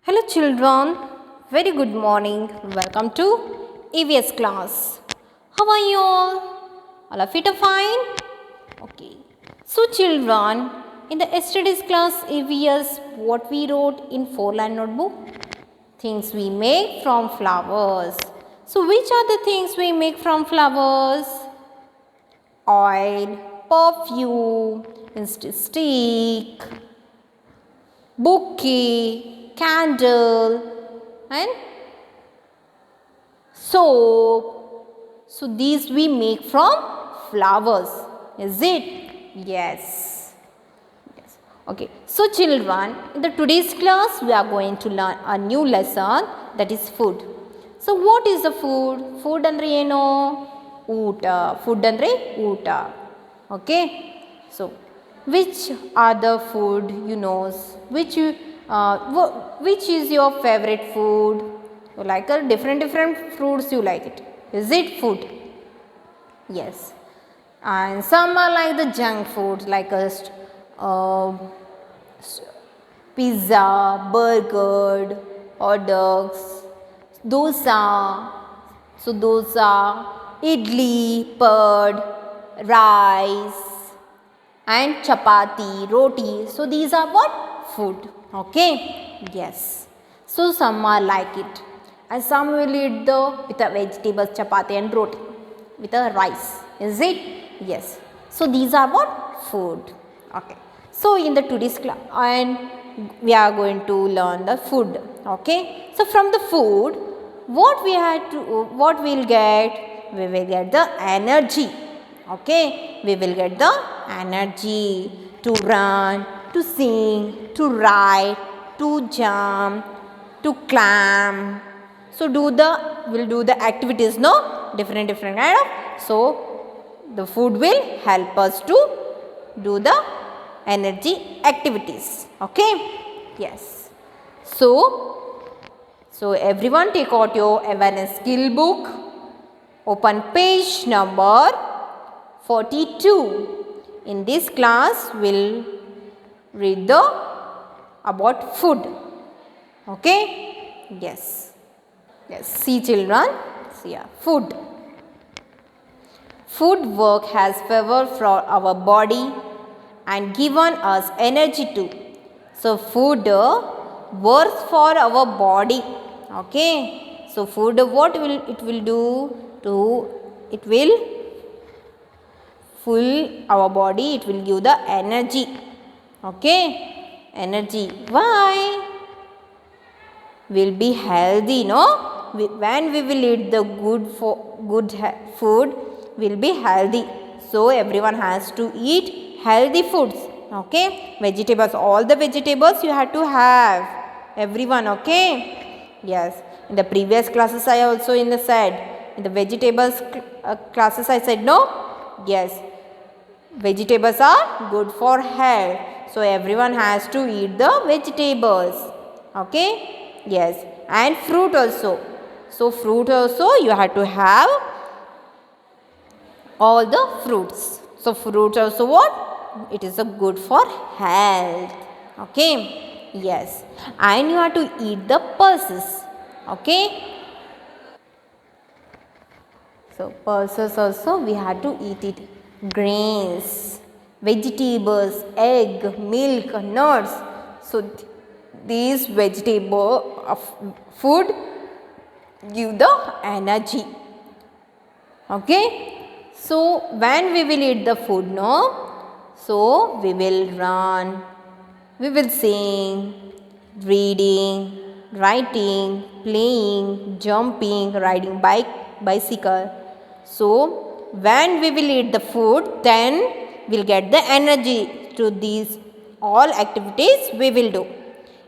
Hello children, very good morning. Welcome to EVS class. How are you all? All of it are fine? Okay. So children, in the yesterday's class EVS, what we wrote in 4-line notebook? Things we make from flowers. So which are the things we make from flowers? Oil, perfume, stick, bouquet, candle and soap. So these we make from flowers. Is it? Yes. Yes. Okay. So children, in the today's class we are going to learn a new lesson, that is food. So what is the food? Food andre eno? Oota. Food andre oota. Okay. So which are the food you know? Which is your favorite food? You like a different fruits you like it. Is it food? Yes. And some are like the junk foods like pizza, burger, hot dogs, dosa. So dosa, idli, pad, rice and chapati, roti. So these are what? Food. Okay. Yes. So some are like it and some will eat with the vegetables, chapati and roti with a rice. Is it? Yes. So these are what? Food. Okay. So in the today's class and we are going to learn the food. Okay. So from the food, what we'll get? We will get the energy. Okay. We will get the energy to run, to sing, to ride, to jump, to climb. So we'll do the activities, no? Different kind of. So the food will help us to do the energy activities. Okay? Yes. So everyone take out your awareness skill book. Open page number 42. In this class, we'll read about food. Okay? Yes. Yes. See children. See here. Food. Food work has favor for our body and given us energy too. So food works for our body. Okay? So food what will it will do? It will fill our body. It will give the energy. Okay? Energy. Why? We'll be healthy, no? When we will eat the good food, we'll be healthy. So everyone has to eat healthy foods. Okay? Vegetables, all the vegetables you have to have. Everyone, okay? Yes. In the previous classes I also said. In the vegetables classes I said no? Yes. Vegetables are good for health. So everyone has to eat the vegetables. Okay? Yes. And fruit also. So fruit also you have to have all the fruits. So fruit also what? It is a good for health. Okay? Yes. And you have to eat the pulses. Okay? So pulses also we have to eat it. Grains, vegetables, egg, milk, nuts. So these vegetable food give the energy. Okay? So when we will eat the food, no? So we will run, we will sing, reading, writing, playing, jumping, riding bicycle. So when we will eat the food, then we'll get the energy to these all activities we will do.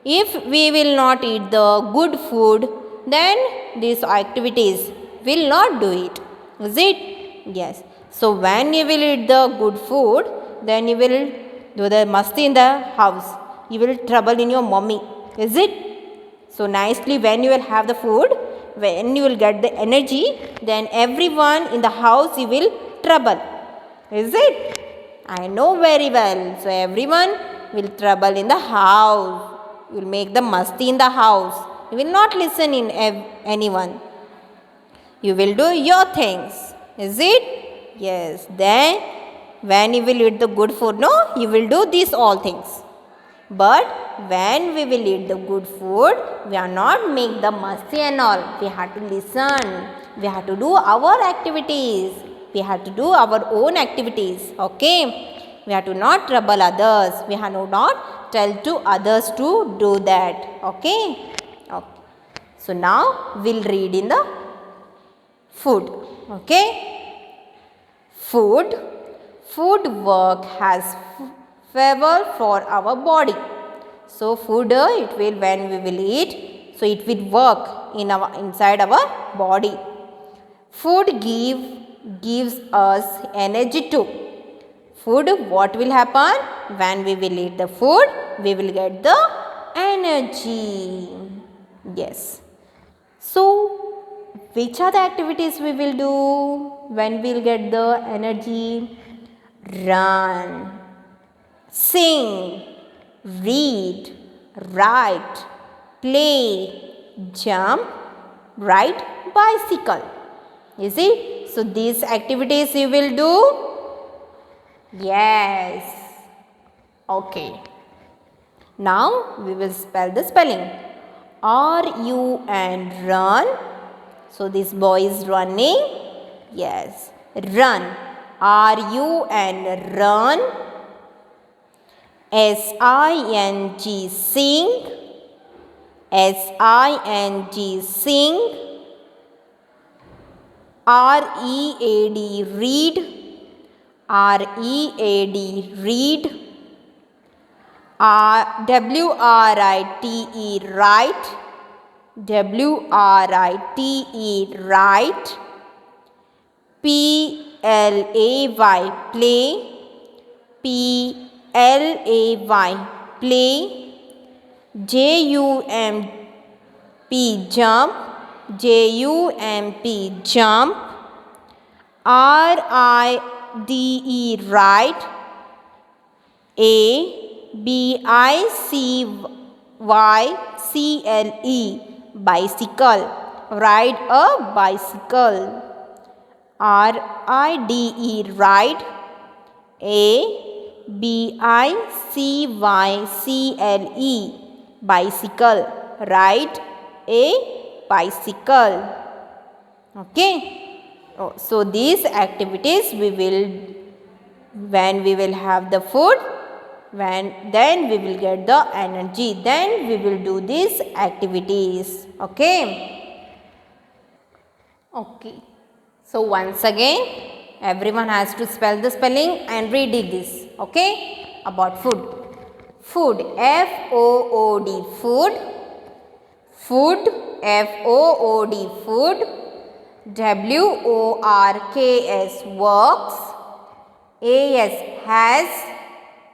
If we will not eat the good food, then these activities will not do it. Is it? Yes. So when you will eat the good food, then you will do the masti in the house. You will trouble in your mommy. Is it? So nicely when you will have the food, when you will get the energy, then everyone in the house you will trouble. Is it? I know very well. So everyone will trouble in the house. You will make the masti in the house. You will not listen in anyone. You will do your things. Is it? Yes. Then when you will eat the good food, no, you will do these all things. But when we will eat the good food, we are not make the masti and all. We have to listen. We have to do our activities. We have to do our own activities. Okay? We have to not trouble others. We have to not tell to others to do that. Okay? Okay. So now we'll read in the food. Okay? Food. Food work has favor for our body. So food it will when we will eat, so it will work in our inside our body. Food gives us energy too. Food, what will happen? When we will eat the food, we will get the energy. Yes. So, which are the activities we will do when we will get the energy? Run, sing, read, write, play, jump, ride bicycle. You see? So, these activities you will do? Yes. Okay. Now, we will spell the spelling. R-U-N, run. So, this boy is running. Yes. Run. R-U-N, run. S-I-N-G, sing. S-I-N-G, sing. R-E-A-D, read. R-E-A-D, read. W-R-I-T-E, write. W-R-I-T-E, write. P-L-A-Y, play. P-L-A-Y, play. J-U-M-P, jump. J-U-M-P, jump. R-I-D-E, write. A-B-I-C-Y-C-L-E, bicycle. Ride a bicycle. R-I-D-E, ride. A-B-I-C-Y-C-L-E, bicycle. Ride a bicycle. Okay. Oh, so these activities we will, when we will have the food, then we will get the energy. Then we will do these activities. Okay. Okay. So once again, everyone has to spell the spelling and read this. Okay. About food. Food. F-O-O-D. Food. Food. F-O-O-D. Food. W-O-R-K-S. Works. A-S. Has.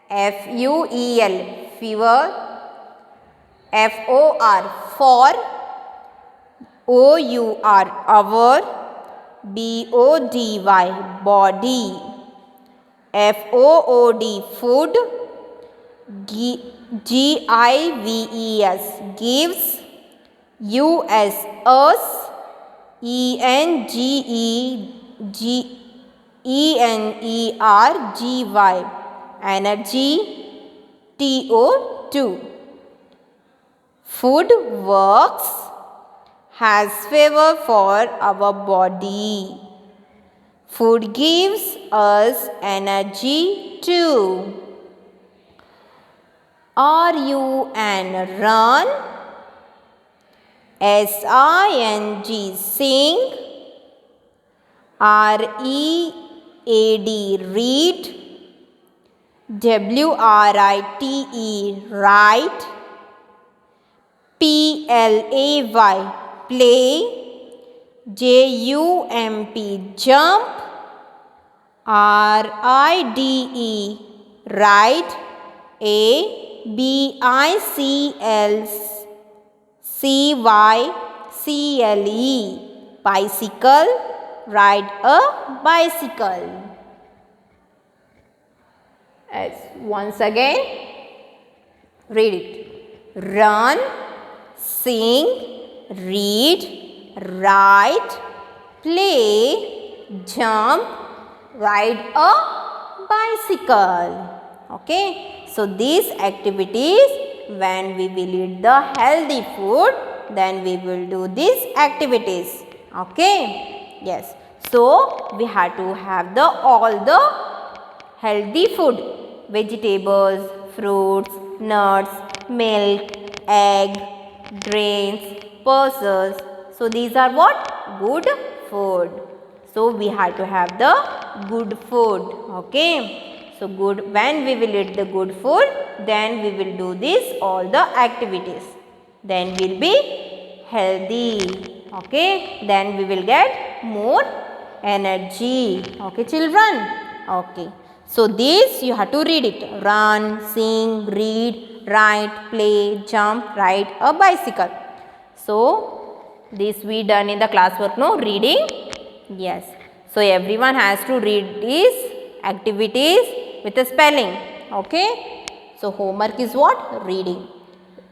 F-U-E-L. Fever. F-O-R. For. O-U-R. Our. B-O-D-Y. Body. F-O-O-D. Food. G-I-V-E-S. Gives. U-S. Us. E-N-G-E-N-E-R-G-Y. Energy. TO2. Food works, has favor for our body. Food gives us energy too. R-U-N, run. S-I-N-G, sing. R-E-A-D, read. W-R-I-T-E, write. P-L-A-Y, play. J-U-M-P, jump. R-I-D-E, write. A-B-I-C-L-C-Y-C-L-E, bicycle. Ride a bicycle. As once again, read it. run, sing, read, write, play, jump, ride a bicycle. Okay, so these activities, when we will eat the healthy food, then we will do these activities. Okay, yes. So we have to have the all the healthy food, vegetables, fruits, nuts, milk, egg, grains, pulses. So these are what? Good food. So we have to have the good food. Okay. So good, when we will eat the good food, then we will do this all the activities. Then we will be healthy. Okay. Then we will get more energy. Okay, children. Okay. So this you have to read it. Run, sing, read, write, play, jump, ride a bicycle. So this we done in the classwork, no? Reading. Yes. So everyone has to read these activities with a spelling. Okay. So homework is what? Reading.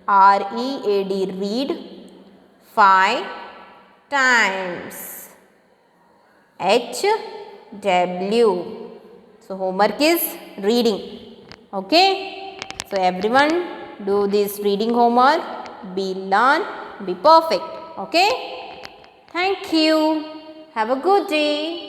R-E-A-D, read 5 times. H-W. So homework is reading. Okay. So everyone do this reading homework. Be learn. Be perfect. Okay. Thank you. Have a good day.